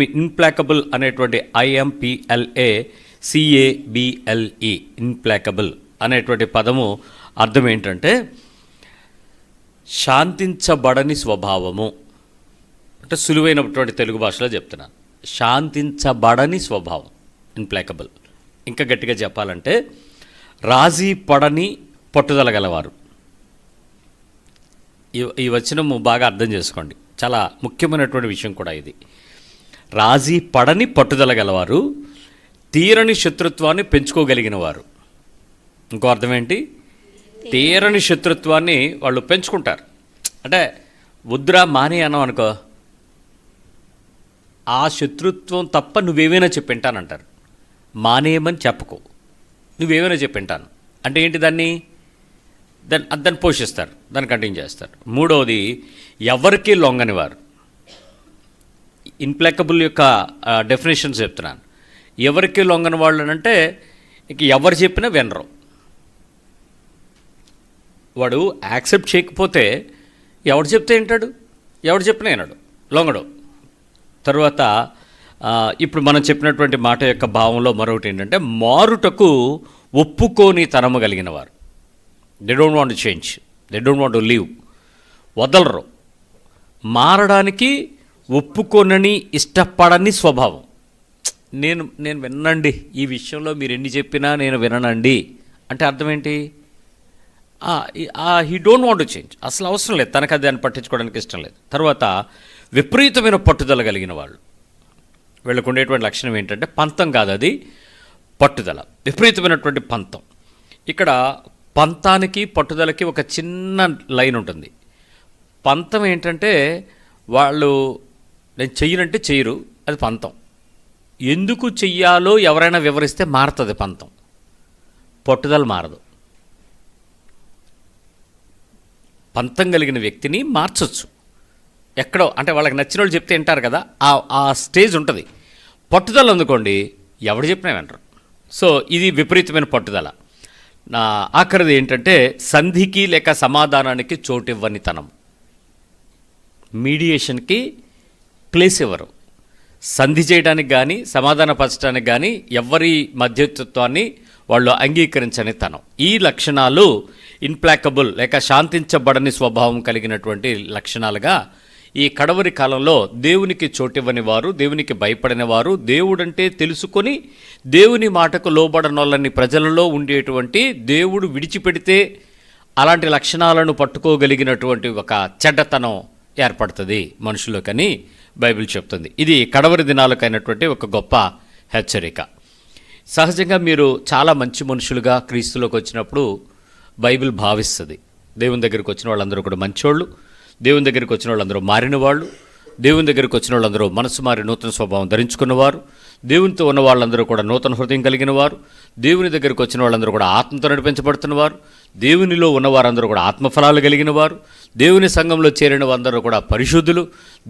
ఇన్ప్లాకబుల్ అనేటువంటి IMPLA CABLE ఇన్ప్లాకబుల్ అనేటువంటి పదము అర్థం ఏంటంటే శాంతించబడని స్వభావము. అంటే సులువైనటువంటి తెలుగు భాషలో చెప్తున్నాను, శాంతించబడని స్వభావం ఇన్ప్లాకబుల్. ఇంకా గట్టిగా చెప్పాలంటే రాజీ పడని పట్టుదల గలవారు. ఈ వచనము బాగా అర్థం చేసుకోండి, చాలా ముఖ్యమైనటువంటి విషయం కూడా ఇది. రాజీ పడని పట్టుదల గలవారు, తీరని శత్రుత్వాన్ని పెంచుకోగలిగిన వారు. ఇంకో అర్థం ఏంటి? తీరని శత్రుత్వాన్ని వాళ్ళు పెంచుకుంటారు. అంటే వద్దురా మానే అన్నాం అనుకో, ఆ శత్రుత్వం తప్ప నువ్వేమైనా చెప్పింటానంటారు. మానేయమని చెప్పకు, నువ్వేమైనా చెప్పింటాను అంటే ఏంటి? దాన్ని పోషిస్తారు, దాన్ని కంటిన్యూ చేస్తారు. మూడవది, ఎవరికి లొంగని వారు. ఇన్ప్లాకబుల్ యొక్క డెఫినేషన్స్ చెప్తున్నాను. ఎవరికి లొంగని వాళ్ళు అంటే ఇక ఎవరు చెప్పినా వినరు. వాడు యాక్సెప్ట్ చేయకపోతే ఎవడు చెప్తే వింటాడు, ఎవడు చెప్పినా వినడు, లొంగడు. తర్వాత ఇప్పుడు మనం చెప్పినటువంటి మాట యొక్క భావంలో మరొకటి ఏంటంటే మారుటకు ఒప్పుకోని తనము కలిగిన వారు. They don't want to change, they don't want to leave. వదలరు. మారడానికి ఒప్పుకోనని ఇష్టపడని స్వభావం. నేను వినండి, ఈ విషయంలో మీరు ఎన్ని చెప్పినా నేను విననండి అంటే అర్థం ఏంటి? He don't want to change, అసలు అవసరం లేదు, తనకు దాన్ని పట్టించుకోవడానికి ఇష్టం లేదు. తర్వాత విపరీతమైన పట్టుదల కలిగిన వాళ్ళు. వీళ్ళకు ఉండేటువంటి లక్షణం ఏంటంటే పంతం కాదు, అది పట్టుదల, విపరీతమైనటువంటి పంతం. ఇక్కడ పంతానికి పట్టుదలకి ఒక చిన్న లైన్ ఉంటుంది. పంతం ఏంటంటే వాళ్ళు నేను చెయ్యనంటే చెయ్యరు, అది పంతం. ఎందుకు చెయ్యాలో ఎవరైనా వివరిస్తే మారుతుంది పంతం, పట్టుదల మారదు. పంతం కలిగిన వ్యక్తిని మార్చొచ్చు ఎక్కడో, అంటే వాళ్ళకి నచ్చిన వాళ్ళు చెప్తే వింటారు కదా, ఆ స్టేజ్ ఉంటుంది. పట్టుదల అందుకోండి, ఎవడు చెప్పినా వినరు. సో ఇది విపరీతమైన పట్టుదల. ఆఖరిది ఏంటంటే సంధికి లేక సమాధానానికి చోటివ్వని తనం. మీడియేషన్కి ప్లేస్ ఇవ్వరు. సంధి చేయడానికి కానీ సమాధానపరచడానికి కానీ ఎవరి మధ్యత్వాన్ని వాళ్ళు అంగీకరించని తనం. ఈ లక్షణాలు ఇన్ప్లాకబుల్ లేక శాంతించబడని స్వభావం కలిగినటువంటి లక్షణాలుగా ఈ కడవరి కాలంలో దేవునికి చోటివ్వని వారు, దేవునికి భయపడిన వారు, దేవుడంటే తెలుసుకొని దేవుని మాటకు లోబడనోళ్ళని ప్రజలలో ఉండేటువంటి, దేవుడు విడిచిపెడితే అలాంటి లక్షణాలను పట్టుకోగలిగినటువంటి ఒక చెడ్డతనం ఏర్పడుతుంది మనుషులకని బైబిల్ చెప్తుంది. ఇది కడవరి దినాలకైనటువంటి ఒక గొప్ప హెచ్చరిక. సహజంగా మీరు చాలా మంచి మనుషులుగా క్రీస్తులోకి వచ్చినప్పుడు బైబిల్ భావిస్తుంది. దేవుని దగ్గరికి వచ్చిన వాళ్ళందరూ కూడా మంచోళ్ళు, దేవుని దగ్గరికి వచ్చిన వాళ్ళందరూ మారిన వాళ్ళు, దేవుని దగ్గరికి వచ్చిన వాళ్ళందరూ మనసు మారి నూతన స్వభావం ధరించుకున్నవారు, దేవునితో ఉన్న వాళ్ళందరూ కూడా నూతన హృదయం కలిగిన వారు, దేవుని దగ్గరికి వచ్చిన వాళ్ళందరూ కూడా ఆత్మతో నడిపించబడుతున్నవారు, దేవునిలో ఉన్నవారందరూ కూడా ఆత్మఫలాలు కలిగిన వారు, దేవుని సంఘంలో చేరిన వారందరూ కూడా పరిశుద్ధులు,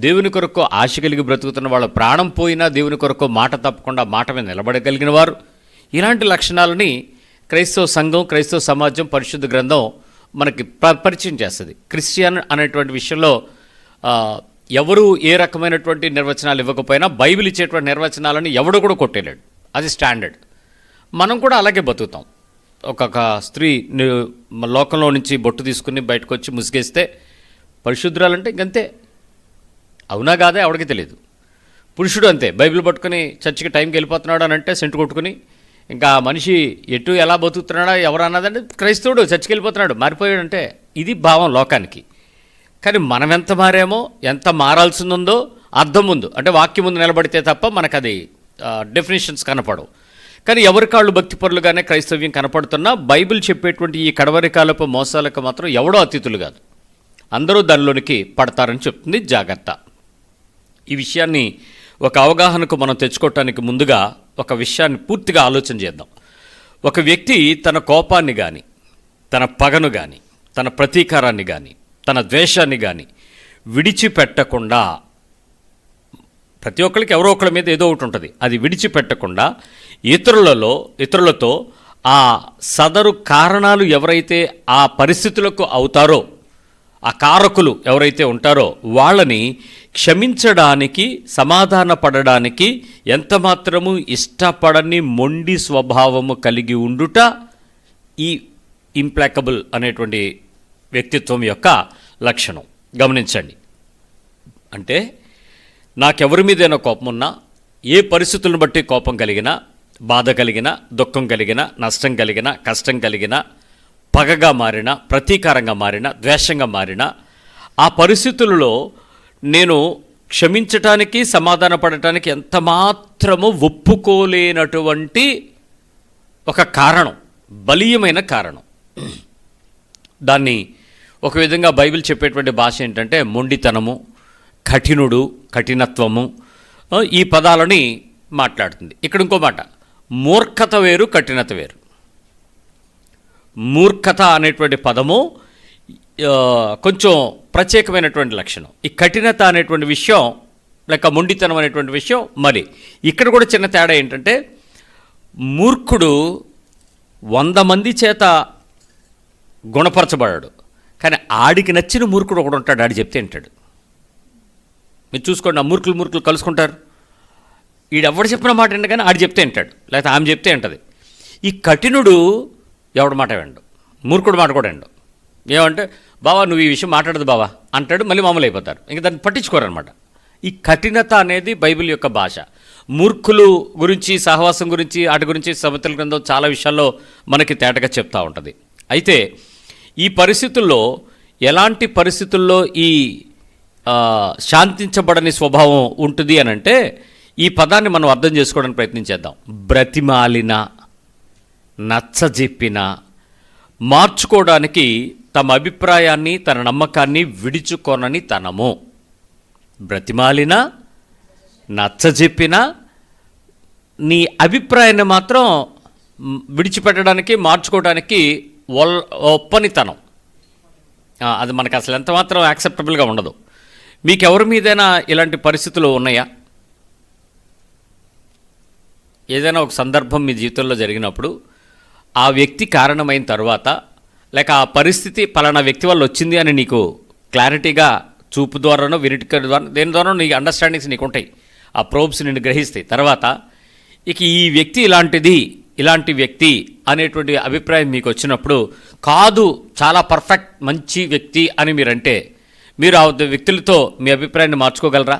దేవుని కొరకు ఆశ కలిగి బ్రతుకుతున్న వాళ్ళ ప్రాణం పోయినా దేవుని కొరకు మాట తప్పకుండా మాట మీద నిలబడగలిగిన వారు. ఇలాంటి లక్షణాలని క్రైస్తవ సంఘం, క్రైస్తవ సమాజం, పరిశుద్ధ గ్రంథం మనకి పరిచయం చేస్తుంది. క్రిస్టియన్ అనేటువంటి విషయంలో ఎవరు ఏ రకమైనటువంటి నిర్వచనాలు ఇవ్వకపోయినా బైబిల్ ఇచ్చేటువంటి నిర్వచనాలను ఎవడు కూడా కొట్టేలేడు, అది స్టాండర్డ్. మనం కూడా అలాగే బతుకుతాం. ఒక్కొక్క స్త్రీ లోకంలో నుంచి బొట్టు తీసుకుని బయటకు వచ్చి ముసిగేస్తే పరిశుద్ధురాలంటే ఇంకంతే. అవునా కాదే ఎవడికి తెలియదు. పురుషుడు అంతే, బైబిల్ పట్టుకుని చర్చికి టైంకి వెళ్ళిపోతున్నాడు అని అంటే సెంటు కొట్టుకుని ఇంకా మనిషి ఎటు ఎలా బతుకుతున్నాడా ఎవరు అన్నదంటే క్రైస్తవుడు చర్చికి వెళ్ళిపోతున్నాడు, మారిపోయాడంటే ఇది భావం లోకానికి. కానీ మనం ఎంత మారామో, ఎంత మారాల్సిందో అర్థం ముందు, అంటే వాక్యం ముందు నిలబడితే తప్ప మనకు అది డెఫినేషన్స్ కనపడవు. కానీ ఎవరి కాళ్ళు భక్తిపరులుగానే క్రైస్తవ్యం కనపడుతున్నా బైబిల్ చెప్పేటువంటి ఈ కడవరి కాలపు మోసాలకు మాత్రం ఎవడో అతిథులు కాదు, అందరూ దానిలోనికి పడతారని చెప్తుంది. జాగ్రత్త. ఈ విషయాన్ని ఒక అవగాహనకు మనం తెచ్చుకోవటానికి ముందుగా ఒక విషయాన్ని పూర్తిగా ఆలోచన చేద్దాం. ఒక వ్యక్తి తన కోపాన్ని కానీ, తన పగను కానీ, తన ప్రతీకారాన్ని కానీ, తన ద్వేషాన్ని కానీ విడిచిపెట్టకుండా, ప్రతి ఒక్కరికి ఎవరో ఒకరి మీద ఏదో ఒకటి ఉంటుంది, అది విడిచిపెట్టకుండా ఇతరులతో ఆ సదరు కారణాలు ఎవరైతే ఆ పరిస్థితులకు అవుతారో, ఆ కారకులు ఎవరైతే ఉంటారో వాళ్ళని క్షమించడానికి, సమాధాన పడడానికి ఎంతమాత్రము ఇష్టపడని మొండి స్వభావము కలిగి ఉండుట ఈ ఇంప్లాకబుల్ అనేటువంటి వ్యక్తిత్వం యొక్క లక్షణం. గమనించండి. అంటే నాకెవరి మీదైనా కోపం ఉన్నా, ఏ పరిస్థితులను బట్టి కోపం కలిగినా, బాధ కలిగినా, దుఃఖం కలిగినా, నష్టం కలిగినా, కష్టం కలిగినా, పగగా మారినా, ప్రతీకారంగా మారినా, ద్వేషంగా మారినా, ఆ పరిస్థితులలో నేను క్షమించటానికి, సమాధాన పడటానికి ఎంత మాత్రము ఒప్పుకోలేనటువంటి ఒక కారణం, బలీయమైన కారణం. దాన్ని ఒక విధంగా బైబిల్ చెప్పేటువంటి భాష ఏంటంటే మొండితనము, కఠినుడు, కఠినత్వము, ఈ పదాలని మాట్లాడుతుంది. ఇక్కడ ఇంకో మాట, మూర్ఖత వేరు, కఠినత వేరు. మూర్ఖత అనేటువంటి పదము కొంచెం ప్రత్యేకమైనటువంటి లక్షణం. ఈ కఠినత అనేటువంటి విషయం, లేక మొండితనం అనేటువంటి విషయం మరి. ఇక్కడ కూడా చిన్న తేడా ఏంటంటే, మూర్ఖుడు 100 మంది చేత గుణపరచబడాడు, కానీ ఆడికి నచ్చిన మూర్ఖుడు ఒకడు ఉంటాడు, ఆడి చెప్తే అంటాడు. మీరు చూసుకోండి, ఆ మూర్ఖులు కలుసుకుంటారు. ఈడెవడు చెప్పిన మాట ఏంటి, కానీ ఆడు చెప్తే అంటాడు, లేకపోతే ఆమె చెప్తే అంటది. ఈ కఠినుడు ఎవడు మాట వెండు, మూర్ఖుడు మాట కూడా ఎండు. ఏమంటే, బావా నువ్వు ఈ విషయం మాట్లాడదు బావా అంటాడు, మళ్ళీ మామూలు అయిపోతారు, ఇంకా దాన్ని పట్టించుకోరనమాట. ఈ కఠినత అనేది బైబిల్ యొక్క భాష. మూర్ఖులు గురించి, సహవాసం గురించి, వాటి గురించి సమతుల గ్రంథం చాలా విషయాల్లో మనకి తేటగా చెప్తూ ఉంటుంది. అయితే ఈ పరిస్థితుల్లో, ఎలాంటి పరిస్థితుల్లో ఈ శాంతించబడని స్వభావం ఉంటుంది అని అంటే, ఈ పదాన్ని మనం అర్థం చేసుకోవడానికి ప్రయత్నించేద్దాం. బ్రతిమాలిన, నచ్చజెప్పిన, మార్చుకోవడానికి తమ అభిప్రాయాన్ని, తన నమ్మకాన్ని విడిచుకోనని తనము. బ్రతిమాలిన, నచ్చజెప్పిన, నీ అభిప్రాయాన్ని మాత్రం విడిచిపెట్టడానికి, మార్చుకోవడానికి ఒప్పనితనం. అది మనకు అసలు ఎంత మాత్రం యాక్సెప్టబుల్గా ఉండదు. మీకు ఎవరి మీదైనా ఇలాంటి పరిస్థితులు ఉన్నాయా? ఏదైనా ఒక సందర్భం మీ జీవితంలో జరిగినప్పుడు, ఆ వ్యక్తి కారణమైన తర్వాత, లేక ఆ పరిస్థితి పలానా వ్యక్తి వల్ల వచ్చింది అని నీకు క్లారిటీగా చూపు ద్వారానో, వినిటి ద్వారా, దేని ద్వారా నీ అండర్స్టాండింగ్స్ నీకు ఉంటాయి, ఆ ప్రోబ్స్ నిన్ను గ్రహిస్తాయి. తర్వాత ఇక ఈ వ్యక్తి ఇలాంటి వ్యక్తి అనేటువంటి అభిప్రాయం మీకు వచ్చినప్పుడు, కాదు చాలా పర్ఫెక్ట్ మంచి వ్యక్తి అని మీరంటే, మీరు ఆ వ్యక్తులతో మీ అభిప్రాయాన్ని మార్చుకోగలరా?